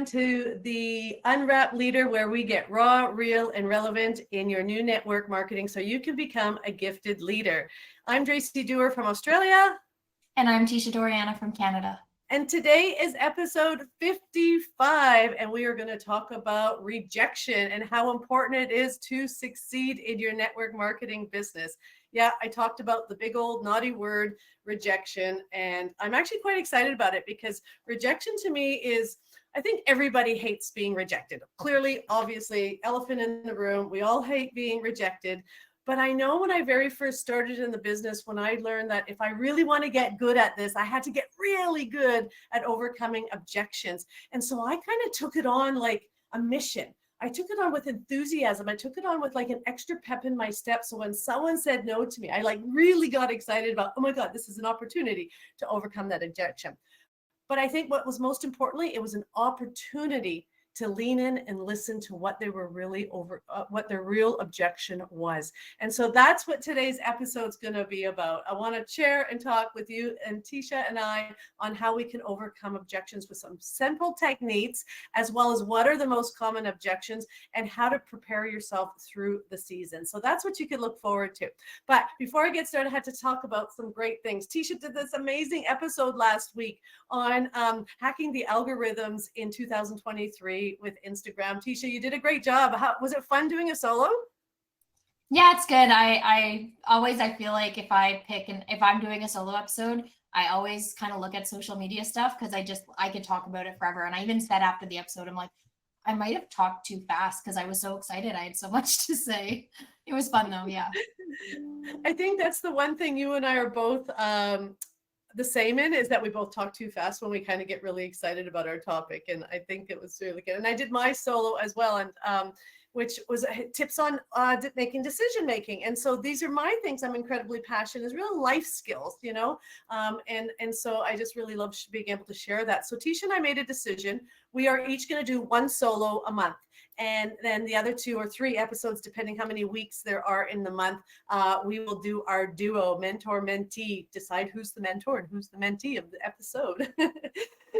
to the Unwrapped Leader, where we get raw, real, and relevant in your new network marketing so you can become a gifted leader. I'm Dracy Dewar from Australia. And I'm Teisha Dorianna from Canada. And today is episode 55, and we are going to talk about rejection and how important it is to succeed in your network marketing business. Yeah, I talked about the big old naughty word, rejection, and I'm actually quite excited about it because rejection to me is, I think everybody hates being rejected. Clearly, obviously, elephant in the room, we all hate being rejected. But I know when I very first started in the business, when I learned that if I really want to get good at this, I had to get really good at overcoming objections. And so I kind of took it on like a mission. I took it on with enthusiasm. I took it on with like an extra pep in my step. So when someone said no to me, I like really got excited about, oh my God, this is an opportunity to overcome that objection. But I think what was most importantly, it was an opportunity to lean in and listen to what they were really what their real objection was. And so that's what today's episode is going to be about. I want to share and talk with you and Teisha and I on how we can overcome objections with some simple techniques, as well as what are the most common objections and how to prepare yourself through the season. So that's what you can look forward to. But before I get started, I had to talk about some great things. Teisha did this amazing episode last week on hacking the algorithms in 2023 with Instagram. Teisha, you did a great job. Was it fun doing a solo? Yeah, it's good. I feel like if I'm doing a solo episode, I always kind of look at social media stuff because I could talk about it forever. And I even said after the episode, I'm like, I might have talked too fast because I was so excited. I had so much to say. It was fun though. Yeah. I think that's the one thing you and I are both the same in, is that we both talk too fast when we kind of get really excited about our topic. And I think it was really good. And I did my solo as well, and which was tips on making decision making. And so these are my things I'm incredibly passionate, is real life skills, you know. And so I just really love being able to share that. So Teisha and I made a decision. We are each going to do one solo a month. And then the other 2 or 3 episodes, depending how many weeks there are in the month, we will do our duo, mentor-mentee, decide who's the mentor and who's the mentee of the episode.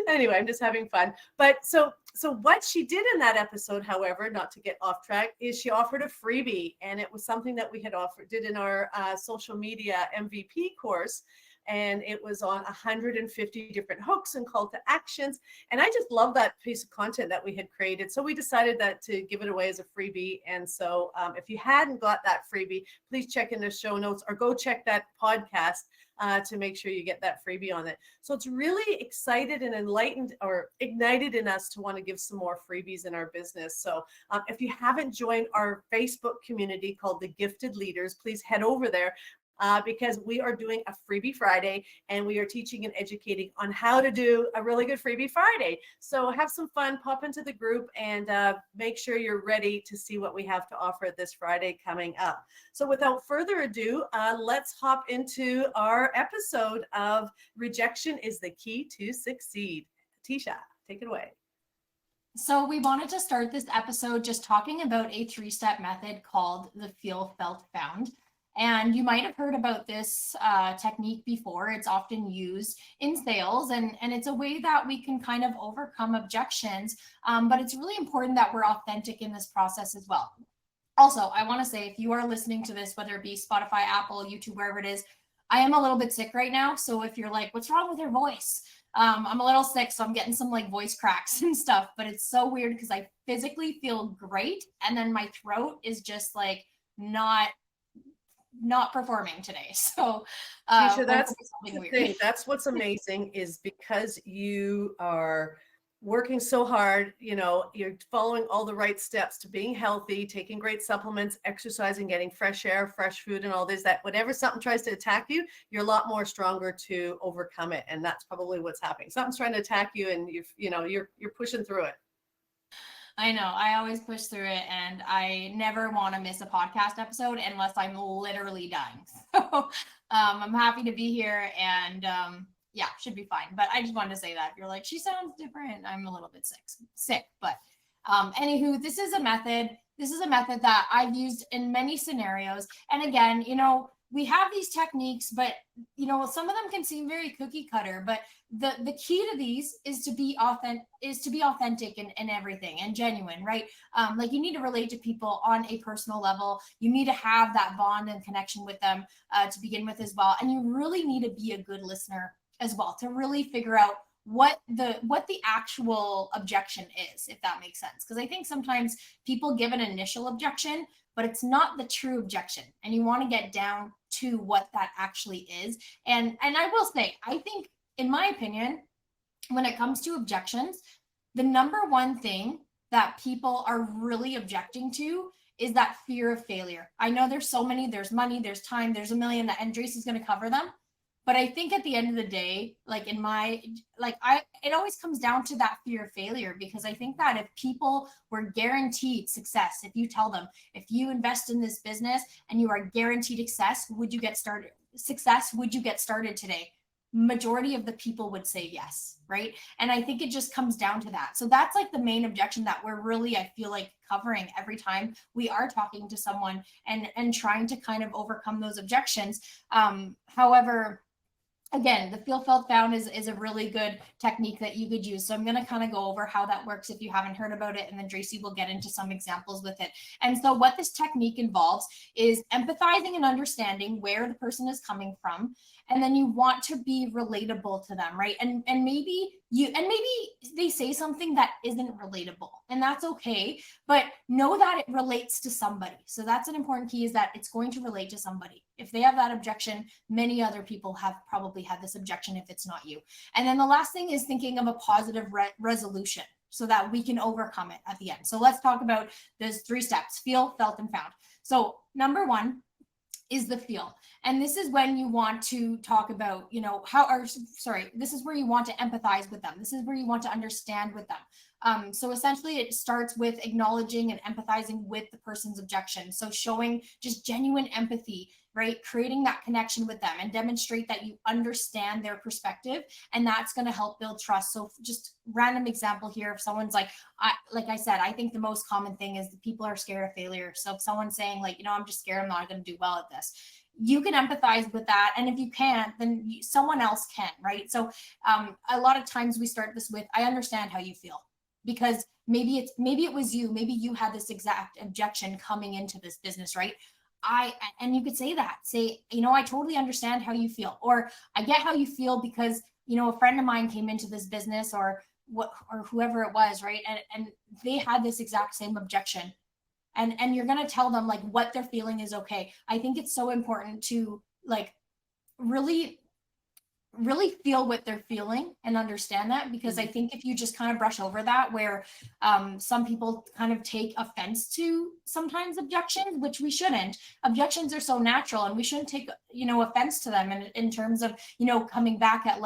Anyway, I'm just having fun. But so what she did in that episode, however, not to get off track, is she offered a freebie. And it was something that we had did in our social media MVP course. And it was on 150 different hooks and call to actions. And I just love that piece of content that we had created. So we decided that to give it away as a freebie. And so if you hadn't got that freebie, please check in the show notes or go check that podcast to make sure you get that freebie on it. So it's really excited and enlightened or ignited in us to want to give some more freebies in our business. So if you haven't joined our Facebook community called The Gifted Leaders, please head over there. Because we are doing a Freebie Friday and we are teaching and educating on how to do a really good Freebie Friday. So have some fun, pop into the group, and make sure you're ready to see what we have to offer this Friday coming up. So without further ado, let's hop into our episode of Rejection is the Key to Succeed. Teisha, take it away. So we wanted to start this episode just talking about a 3-step method called the Feel, Felt, Found. And you might have heard about this technique before. It's often used in sales, and it's a way that we can kind of overcome objections. But it's really important that we're authentic in this process as well. Also, I want to say, if you are listening to this, whether it be Spotify, Apple, YouTube, wherever it is, I am a little bit sick right now. So if you're like, what's wrong with your voice? I'm a little sick, so I'm getting some like voice cracks and stuff. But it's so weird because I physically feel great. And then my throat is just like not performing today. So Teisha, that's the thing. That's what's amazing, is because you are working so hard, you know, you're following all the right steps to being healthy, taking great supplements, exercising, getting fresh air, fresh food, and all this, that whenever something tries to attack you, you're a lot more stronger to overcome it. And that's probably what's happening. Something's trying to attack you and you're pushing through it. I know. I always push through it, and I never want to miss a podcast episode unless I'm literally dying. So I'm happy to be here, and yeah, should be fine. But I just wanted to say that. If you're like, she sounds different, I'm a little bit sick. But anywho, this is a method that I've used in many scenarios. And again, you know, we have these techniques, but some of them can seem very cookie cutter, but the key to these is to be authentic in everything and genuine, right? Like you need to relate to people on a personal level. You need to have that bond and connection with them to begin with as well. And you really need to be a good listener as well to really figure out what the actual objection is, if that makes sense. Because I think sometimes people give an initial objection, but it's not the true objection. And you want to get down to what that actually is. And I will say, I think, in my opinion, when it comes to objections, the number one thing that people are really objecting to is that fear of failure. I know there's so many, there's money, there's time, there's a million, and Dracy's going to cover them. But I think at the end of the day, it always comes down to that fear of failure, because I think that if people were guaranteed success, if you tell them, if you invest in this business and you are guaranteed success, would you get started today? Majority of the people would say yes, right? And I think it just comes down to that. So that's like the main objection that we're really, I feel like, covering every time we are talking to someone and trying to kind of overcome those objections. However, again, the feel, felt, found is a really good technique that you could use. So I'm going to kind of go over how that works if you haven't heard about it, and then Dracy will get into some examples with it. And so what this technique involves is empathizing and understanding where the person is coming from. And then you want to be relatable to them, right? And maybe they say something that isn't relatable, and that's okay, but know that it relates to somebody. So that's an important key, is that it's going to relate to somebody. If they have that objection, many other people have probably had this objection if it's not you. And then the last thing is thinking of a positive resolution so that we can overcome it at the end. So let's talk about those 3 steps: feel, felt, and found. So number 1 is the feel. And this is when you want to talk about, this is where you want to empathize with them. This is where you want to understand with them. So essentially it starts with acknowledging and empathizing with the person's objection. So showing just genuine empathy, right? Creating that connection with them and demonstrate that you understand their perspective, and that's going to help build trust. So just random example here, if someone's like I said, I think the most common thing is that people are scared of failure. So if someone's saying I'm just scared, I'm not going to do well at this, you can empathize with that. And if you can't, then someone else can, right? So a lot of times we start this with, I understand how you feel, because maybe it was you, maybe you had this exact objection coming into this business, right? And you could say, I totally understand how you feel, or I get how you feel because, a friend of mine came into this business, or whoever it was, right? And they had this exact same objection. And you're going to tell them what they're feeling is okay. I think it's so important to really feel what they're feeling and understand that, because I think if you just kind of brush over that, where some people kind of take offense to sometimes objections, which we shouldn't. Objections are so natural, and we shouldn't take offense to them in terms of coming back at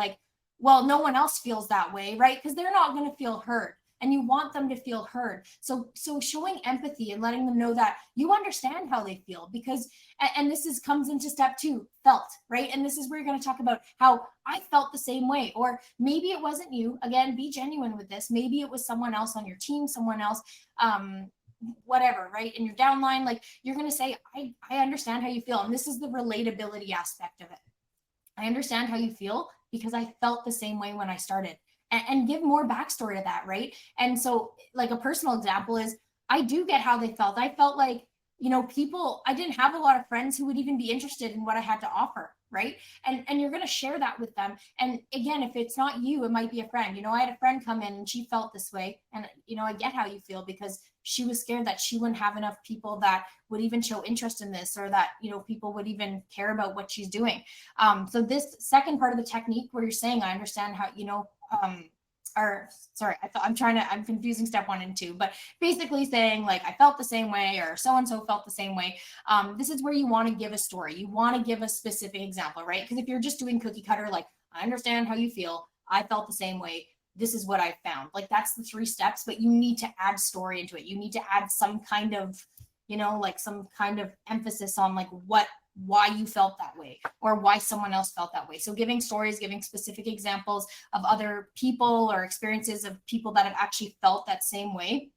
well, no one else feels that way, right? Because they're not going to feel heard, and you want them to feel heard. So showing empathy and letting them know that you understand how they feel, because, and this comes into step 2, felt, right? And this is where you're going to talk about how I felt the same way, or maybe it wasn't you. Again, be genuine with this. Maybe it was someone else on your team, someone else, whatever, right? In your downline, you're going to say, I understand how you feel. And this is the relatability aspect of it. I understand how you feel because I felt the same way when I started. And give more backstory to that, right? And so a personal example is, I do get how they felt. I felt people, I didn't have a lot of friends who would even be interested in what I had to offer, right? And you're going to share that with them. And again, if it's not you, it might be a friend. I had a friend come in and she felt this way. And, I get how you feel, because she was scared that she wouldn't have enough people that would even show interest in this, or that, people would even care about what she's doing. So this second part of the technique, where you're saying, I understand how, I'm confusing step 1 and 2, but basically saying I felt the same way, or so-and-so felt the same way. This is where you want to give a story. You want to give a specific example, right? Because if you're just doing cookie cutter, I understand how you feel, I felt the same way, this is what I found. That's the 3 steps, but you need to add story into it. You need to add some kind of, some kind of emphasis on why you felt that way, or why someone else felt that way. So giving stories, giving specific examples of other people or experiences of people that have actually felt that same way.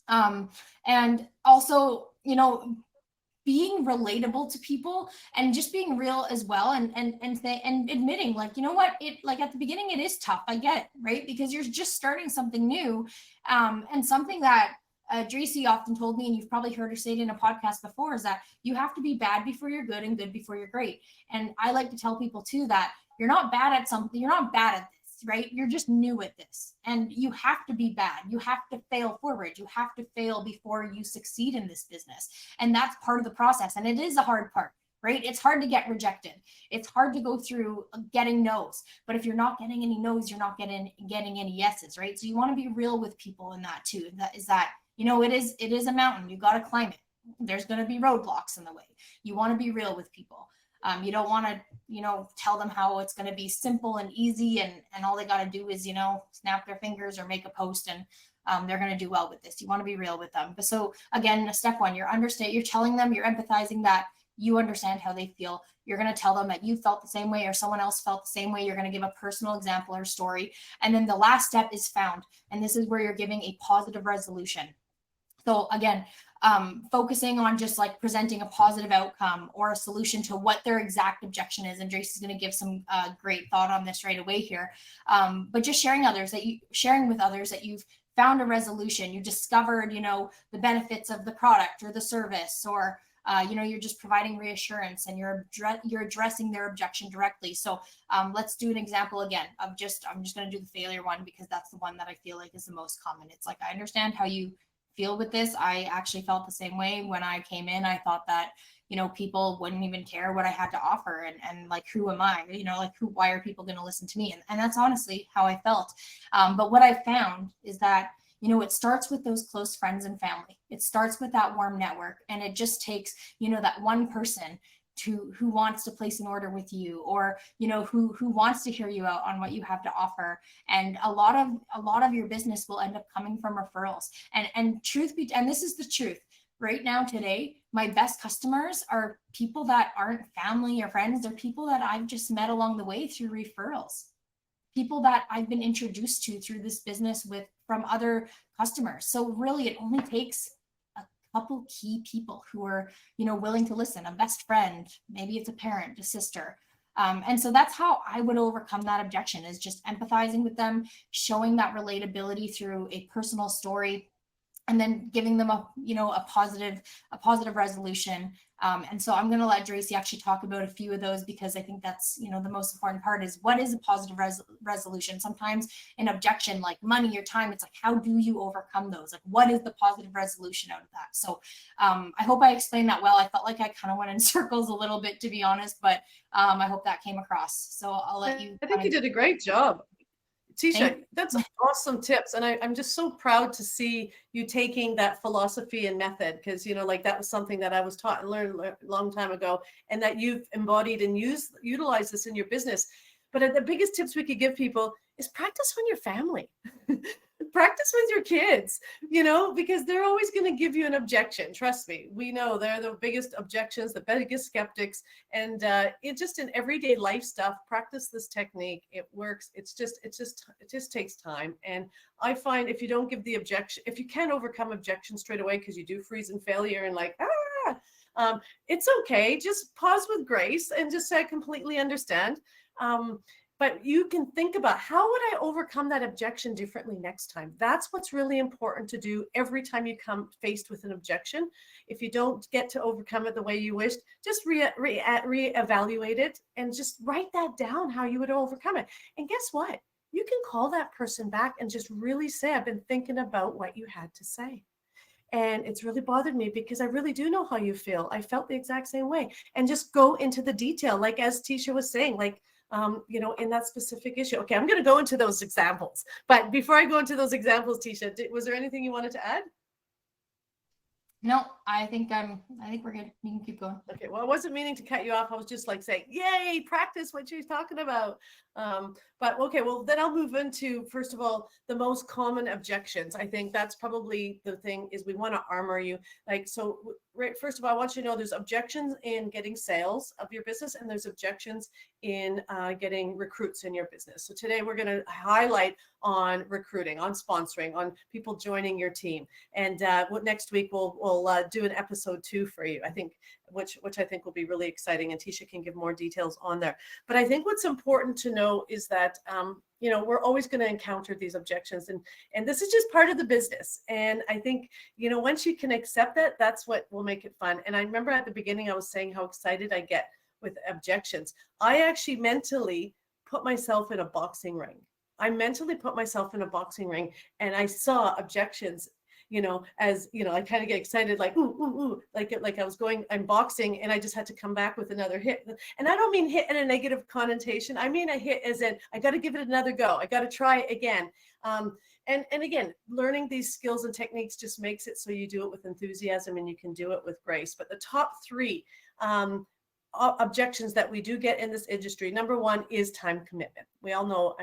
And also, being relatable to people and just being real as well, and admitting, like, you know what, it, like, at the beginning it is tough, I get it, right? Because you're just starting something new, and something that Dracy often told me, and you've probably heard her say it in a podcast before, is that you have to be bad before you're good and good before you're great. And I like to tell people too that you're not bad at something, you're not bad at this, right? You're just new at this, and you have to be bad. You have to fail forward. You have to fail before you succeed in this business. And that's part of the process. And it is a hard part, right? It's hard to get rejected. It's hard to go through getting no's, but if you're not getting any no's, you're not getting any yeses, right? So you want to be real with people in that too. That is that, you know, it is a mountain. You got to climb it. There's going to be roadblocks in the way. You want to be real with people. You don't want to, you know, tell them how it's going to be simple and easy, and all they got to do is, you know, snap their fingers or make a post, and they're going to do well with this. You want to be real with them. But so again, step one, you're telling them, you're empathizing that you understand how they feel. You're going to tell them that you felt the same way or someone else felt the same way. You're going to give a personal example or story. And then the last step is found. And this is where you're giving a positive resolution. So again, focusing on just like presenting a positive outcome or a solution to what their exact objection is. And Dracy's going to give some great thought on this right away here. But just sharing with others that you've found a resolution, you discovered, you know, the benefits of the product or the service, or you know, you're just providing reassurance, and you're addressing their objection directly. So let's do an example again of I'm just going to do the failure one, because that's the one that I feel like is the most common. It's like, I understand how you feel with this. I actually felt the same way when I came in. I thought that, you know, people wouldn't even care what I had to offer, and like, who am I, you know, like, why are people going to listen to me? And that's honestly how I felt. But what I found is that, you know, it starts with those close friends and family. It starts with that warm network, and it just takes, you know, that one person who wants to place an order with you, or, you know, who wants to hear you out on what you have to offer. And a lot of your business will end up coming from referrals. And this is the truth. Right now, today, my best customers are people that aren't family or friends. They're people that I've just met along the way through referrals, people that I've been introduced to through this business from other customers. So really, it only takes couple key people who are, you know, willing to listen, a best friend, maybe it's a parent, a sister. And so that's how I would overcome that objection, is just empathizing with them, showing that relatability through a personal story, and then giving them a positive resolution. And so I'm going to let Dracy actually talk about a few of those, because I think that's, you know, the most important part is, what is a positive resolution? Sometimes an objection like money or time, it's like, how do you overcome those? Like, what is the positive resolution out of that? So I hope I explained that well. I felt like I kind of went in circles a little bit, to be honest, but I hope that came across. So I'll let you. I think you did a great job. Teisha, that's awesome tips. And I'm just so proud to see you taking that philosophy and method, because, you know, like, that was something that I was taught and learned a long time ago, and that you've embodied and utilize this in your business. But the biggest tips we could give people is practice on your family. Practice with your kids, you know, because they're always going to give you an objection. Trust me, we know they're the biggest objections, the biggest skeptics. And it just, in everyday life stuff, practice this technique. It works. It just takes time. And I find if you don't give the objection, if you can't overcome objection straight away, because you do freeze in failure and like, it's okay. Just pause with grace and just say, I completely understand. But you can think about, how would I overcome that objection differently next time? That's what's really important to do every time you come faced with an objection. If you don't get to overcome it the way you wished, just reevaluate it and just write that down, how you would overcome it. And guess what? You can call that person back and just really say, I've been thinking about what you had to say. And it's really bothered me, because I really do know how you feel. I felt the exact same way. And just go into the detail, like as Teisha was saying, like, you know, in that specific issue. Okay, I'm going to go into those examples. But before I go into those examples, Teisha, was there anything you wanted to add? No, I think we're good. You can keep going. Okay, well, I wasn't meaning to cut you off. I was just like saying, yay, practice what she's talking about. But okay, well, then I'll move into, first of all, the most common objections. I think that's probably the thing, is we want to armor you. Like, so right, first of all, I want you to know there's objections in getting sales of your business, and there's objections in getting recruits in your business. So today we're going to highlight on recruiting, on sponsoring, on people joining your team. And next week we'll do an episode 2 for you, I think, which I think will be really exciting. And Teisha can give more details on there. But I think what's important to know is that we're always going to encounter these objections, and this is just part of the business. And I think, once you can accept that, that's what will make it fun. And I remember at the beginning, I was saying how excited I get with objections. I actually mentally put myself in a boxing ring. I mentally put myself in a boxing ring, and I saw objections, as, I kind of get excited, like, ooh, like I'm boxing, and I just had to come back with another hit. And I don't mean hit in a negative connotation. I mean a hit as in, I got to give it another go. I got to try again. And again, learning these skills and techniques just makes it so you do it with enthusiasm and you can do it with grace. But the top 3 objections that we do get in this industry, number 1 is time commitment. We all know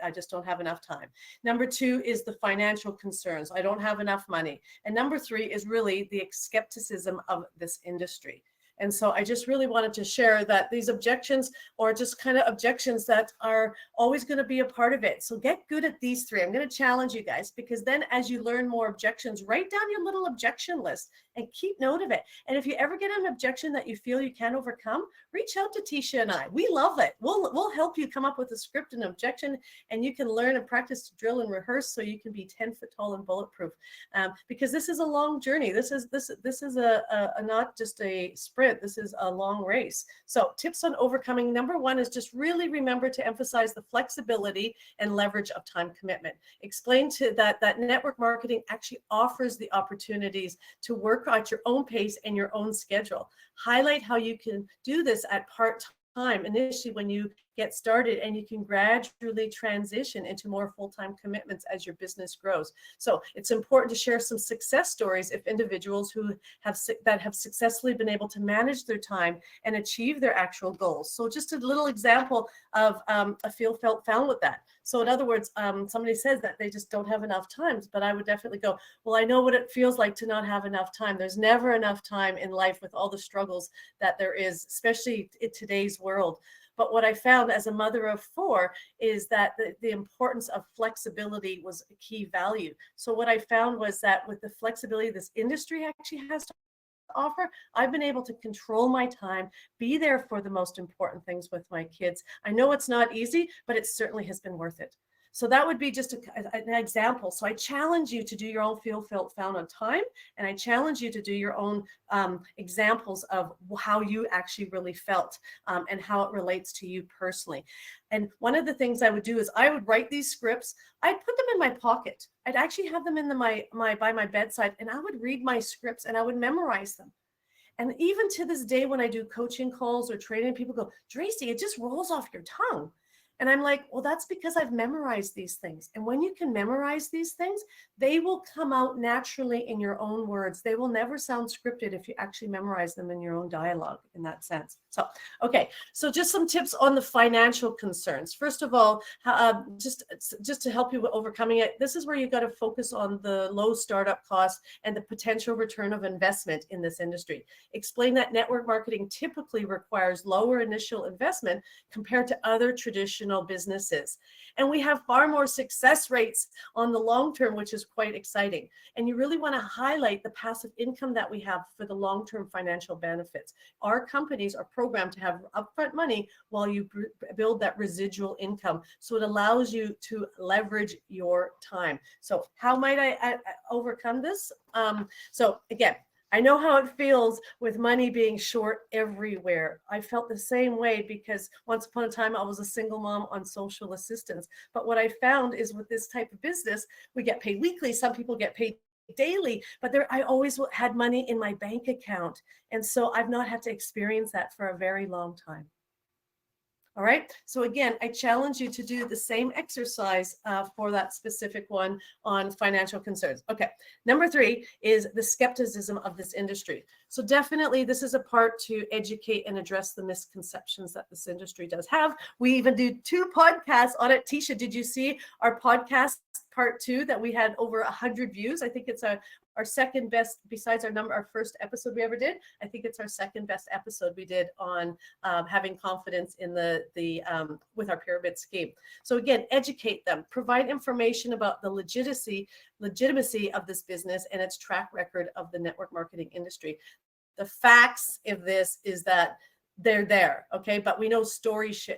I just don't have enough time. Number 2 is the financial concerns. I don't have enough money. And number 3 is really the skepticism of this industry. And so I just really wanted to share that these objections, or just kind of objections that are always going to be a part of it. So get good at these 3. I'm going to challenge you guys, because then as you learn more objections, write down your little objection list and keep note of it. And if you ever get an objection that you feel you can't overcome, reach out to Teisha and I. We love it. We'll help you come up with a script and objection, and you can learn and practice to drill and rehearse so you can be 10 foot tall and bulletproof. Because this is a long journey. This is a not just a sprint. This is a long race. So tips on overcoming. Number 1 is just really remember to emphasize the flexibility and leverage of time commitment. Explain to that network marketing actually offers the opportunities to work at your own pace and your own schedule. Highlight how you can do this at part-time initially when you get started, and you can gradually transition into more full-time commitments as your business grows. So it's important to share some success stories of individuals who have successfully been able to manage their time and achieve their actual goals. So just a little example of a feel, felt, found with that. So in other words, somebody says that they just don't have enough time, but I would definitely go, well, I know what it feels like to not have enough time. There's never enough time in life with all the struggles that there is, especially in today's world. But what I found as a mother of 4 is that the importance of flexibility was a key value. So what I found was that with the flexibility this industry actually has to offer, I've been able to control my time, be there for the most important things with my kids. I know it's not easy, but it certainly has been worth it. So that would be just an example. So I challenge you to do your own feel, felt, found on time. And I challenge you to do your own examples of how you actually really felt and how it relates to you personally. And one of the things I would do is I would write these scripts. I'd put them in my pocket. I'd actually have them in by my bedside, and I would read my scripts and I would memorize them. And even to this day, when I do coaching calls or training, people go, Dracy, it just rolls off your tongue. And I'm like, well, that's because I've memorized these things. And when you can memorize these things, they will come out naturally in your own words. They will never sound scripted if you actually memorize them in your own dialogue in that sense. So, okay. So just some tips on the financial concerns. First of all, just to help you with overcoming it, this is where you got to focus on the low startup costs and the potential return of investment in this industry. Explain that network marketing typically requires lower initial investment compared to other traditional businesses. And we have far more success rates on the long term, which is quite exciting. And you really want to highlight the passive income that we have for the long-term financial benefits. Our companies are programmed to have upfront money while you build that residual income. So it allows you to leverage your time. So how might I overcome this? So again, I know how it feels with money being short everywhere. I felt the same way because once upon a time I was a single mom on social assistance. But what I found is with this type of business, we get paid weekly. Some people get paid daily, but I always had money in my bank account. And so I've not had to experience that for a very long time. All right. So again, I challenge you to do the same exercise for that specific one on financial concerns. Okay. Number 3 is the skepticism of this industry. So definitely this is a part to educate and address the misconceptions that this industry does have. We even do 2 podcasts on it. Teisha, did you see our podcast part 2 that we had over 100 views. I think it's our second best, besides our first episode we ever did. I think it's our second best episode we did on having confidence in the with our pyramid scheme. So again, educate them, provide information about the legitimacy of this business and its track record of the network marketing industry. The facts of this is that they're there, okay? But we know stories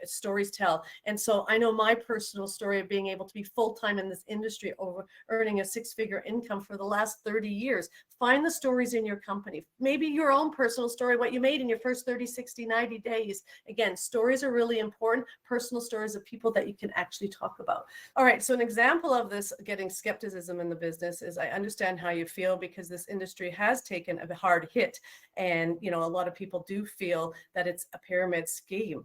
tell. And so I know my personal story of being able to be full-time in this industry, over earning a 6-figure income for the last 30 years. Find the stories in your company. Maybe your own personal story, what you made in your first 30, 60, 90 days. Again, stories are really important. Personal stories of people that you can actually talk about. All right, so an example of this getting skepticism in the business is I understand how you feel, because this industry has taken a hard hit. And, a lot of people do feel that it's a pyramid scheme.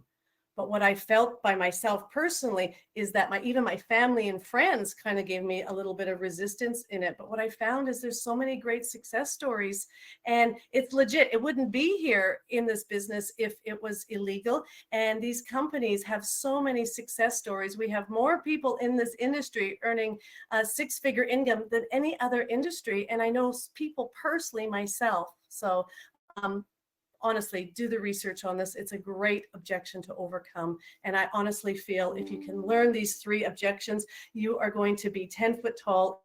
But what I felt by myself personally is that even my family and friends kind of gave me a little bit of resistance in it. But what I found is there's so many great success stories, and it's legit. It wouldn't be here in this business if it was illegal. And these companies have so many success stories. We have more people in this industry earning a 6-figure income than any other industry. And I know people personally myself. So, honestly, do the research on this. It's a great objection to overcome. And I honestly feel if you can learn these 3 objections, you are going to be 10 foot tall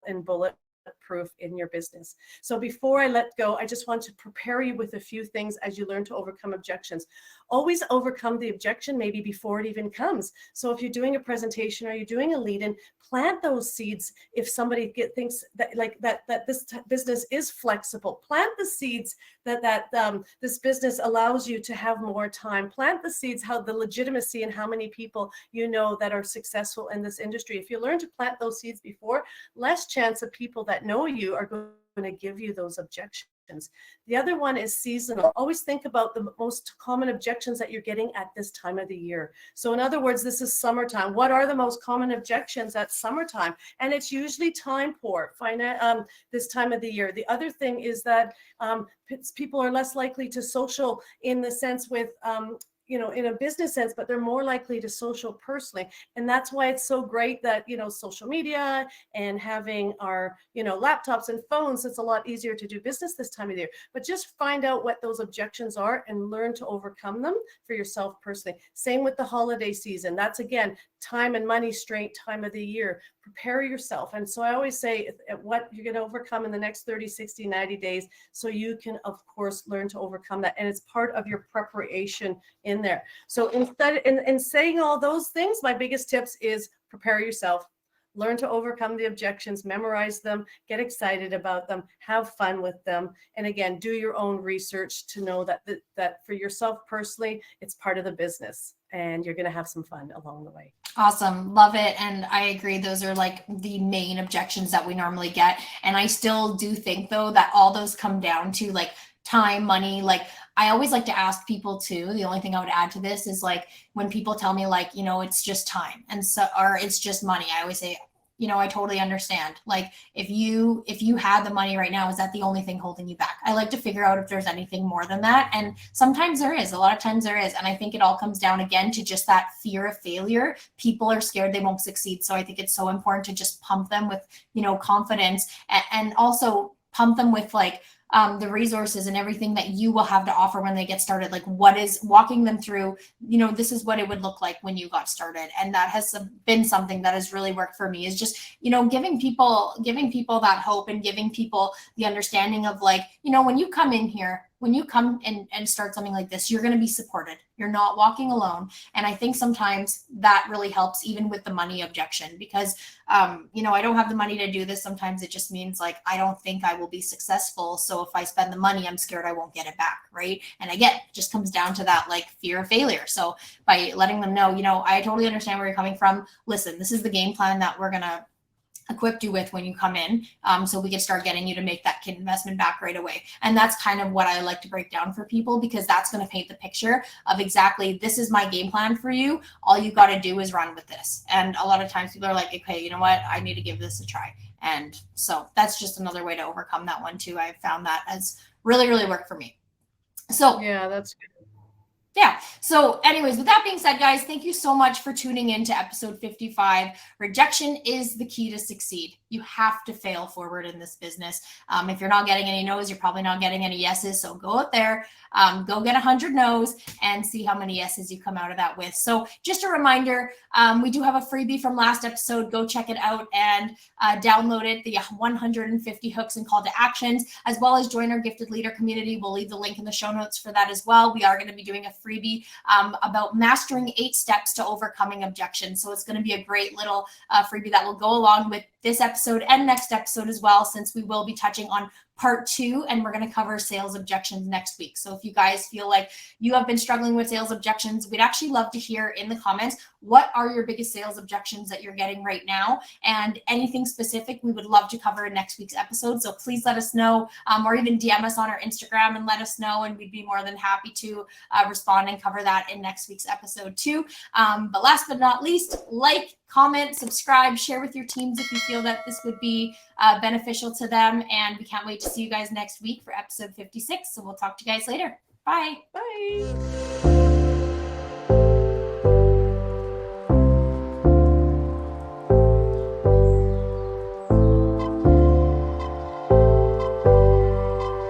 and bulletproof in your business. So before I let go, I just want to prepare you with a few things as you learn to overcome objections. Always overcome the objection maybe before it even comes. So if you're doing a presentation or you're doing a lead-in, plant those seeds. If somebody thinks that that this business is flexible, plant the seeds that this business allows you to have more time. Plant the seeds, how the legitimacy and how many people that are successful in this industry. If you learn to plant those seeds before, less chance of people that know you are going to give you those objections. The other one is seasonal. Always think about the most common objections that you're getting at this time of the year. So in other words, this is summertime. What are the most common objections at summertime? And it's usually time poor, this time of the year. The other thing is that people are less likely to social in the sense with in a business sense, but they're more likely to social personally. And that's why it's so great that, social media and having our, laptops and phones, it's a lot easier to do business this time of the year. But just find out what those objections are and learn to overcome them for yourself personally. Same with the holiday season. That's, again, time and money strain time of the year. Prepare yourself. And so I always say what you're going to overcome in the next 30, 60, 90 days, so you can, of course, learn to overcome that. And it's part of your preparation in there. So instead, in saying all those things, my biggest tips is prepare yourself, learn to overcome the objections, memorize them, get excited about them, have fun with them. And again, do your own research to know that for yourself personally, it's part of the business and you're going to have some fun along the way. Awesome. Love it. And I agree. Those are like the main objections that we normally get. And I still do think, though, that all those come down to like time, money. Like I always like to ask people too. The only thing I would add to this is like when people tell me like, it's just time or it's just money. I always say, I totally understand. Like if you had the money right now, is that the only thing holding you back? I like to figure out if there's anything more than that. And sometimes there is, a lot of times there is. And I think it all comes down again to just that fear of failure. People are scared they won't succeed. So I think it's so important to just pump them with, confidence and also pump them with like, the resources and everything that you will have to offer when they get started, like what is walking them through, this is what it would look like when you got started. And that has been something that has really worked for me, is just, giving people that hope and giving people the understanding of like, when you come in here, when you come and start something like this, you're going to be supported. You're not walking alone. And I think sometimes that really helps even with the money objection, because, I don't have the money to do this. Sometimes it just means like, I don't think I will be successful. So if I spend the money, I'm scared I won't get it back. Right. And again, it just comes down to that like fear of failure. So by letting them know, I totally understand where you're coming from. Listen, this is the game plan that we're going to equipped you with when you come in, so we can start getting you to make that kid investment back right away. And that's kind of what I like to break down for people, because that's going to paint the picture of exactly, this is my game plan for you. All you got to do is run with this. And a lot of times people are like, okay, you know what? I need to give this a try. And so that's just another way to overcome that one too. I've found that has really, really worked for me. So yeah, that's good. Yeah. So anyways, with that being said, guys, thank you so much for tuning in to episode 55. Rejection is the key to succeed. You have to fail forward in this business. If you're not getting any no's, you're probably not getting any yeses. So go out there, go get 100 no's and see how many yeses you come out of that with. So just a reminder, we do have a freebie from last episode. Go check it out and download it, the 150 hooks and call to actions, as well as join our gifted leader community. We'll leave the link in the show notes for that as well. We are going to be doing a freebie about mastering 8 steps to overcoming objections. So it's going to be a great little freebie that will go along with this episode and next episode as well, since we will be touching on part 2 and we're going to cover sales objections next week. So if you guys feel like you have been struggling with sales objections, we'd actually love to hear in the comments, what are your biggest sales objections that you're getting right now? And anything specific, we would love to cover in next week's episode. So please let us know, or even DM us on our Instagram and let us know, and we'd be more than happy to respond and cover that in next week's episode too. But last but not least, like, comment, subscribe, share with your teams if you feel that this would be beneficial to them. And we can't wait to see you guys next week for episode 56. So we'll talk to you guys later. Bye. Bye.